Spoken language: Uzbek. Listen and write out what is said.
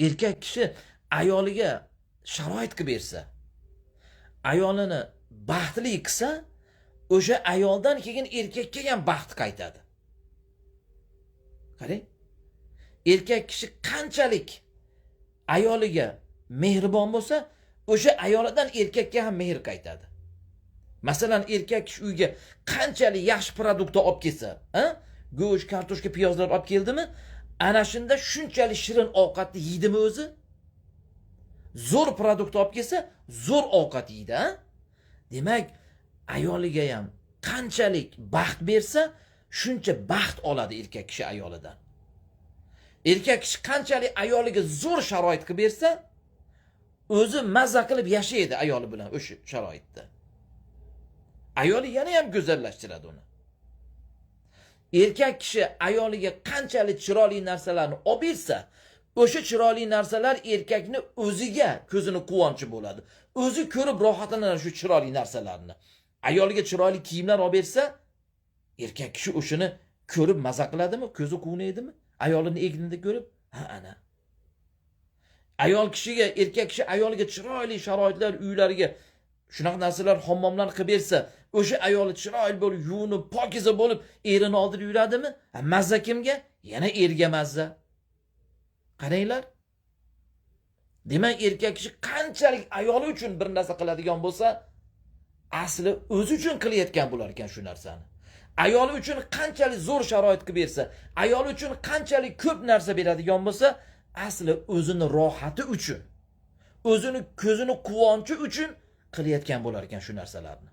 Erkak kishi ayoliga sharoit qilib bersa, ayolini baxtli qilsa, o'sha ayoldan keyin erkakka ham baxt qaytadi. Qarang. Erkak kishi qanchalik ayoliga mehribon bo'lsa, o'sha ayolidan erkakka ham mehr qaytadi. Masalan, erkak kishi uyga qanchalik yaxshi produktni olib kelsa, go'sht, kartoshka, piyozlar olib keldimi, ana shunda shunchalik shirin ovqatni yeydimi o'zi? Zo'r produkt olib kelsa, zo'r ovqat yeydi, Demak, ayoliga ham qanchalik baxt bersa, shuncha baxt oladi erkak kishi ayolidan. Erkak kishi qanchalik ayoliga zo'r sharoit qilib bersa, o'zi mazza qilib yashaydi ayoli bilan o'sha sharoitda. Ayoli yana ham go'zallashtiradi uni. Erkak kishi ayoliga qanchalik chiroyli narsalarni olib bersa, o'sha chiroyli narsalar erkakni o'ziga ko'zini quvonchi bo'ladi. O'zi ko'rib rohatlanadi shu chiroyli narsalarni. Ayoliga chiroyli kiyimlar olib bersa, erkak kishi o'shini ko'rib maza qiladimi, ko'zi quvonaydimi? Ayolini egnida ko'rib, ana. Erkak kishi ayoliga chiroyli sharoitlar, uylariga shunaqa narsalar, hammomlar qilib bersa, o'sha ayoli chiroyli bo'lib, yuvinib, pokiza bo'lib, erini oldida yuradimi? Mazza kimga? Yana erga mazza. Qaranglar. Demak, erkak kishi qanchalik ayoli uchun bir narsa qiladigan bo'lsa, asli o'zi uchun qilayotgan bo'lar ekan shu narsani. Ayoli uchun qanchalik zo'r sharoit qilib bersa, ayoli uchun qanchalik ko'p narsa beradigan bo'lsa, asli o'zini rohati uchun, o'zini ko'zini quvonchi uchun qilayotgan bo'lar ekan shu narsalarni.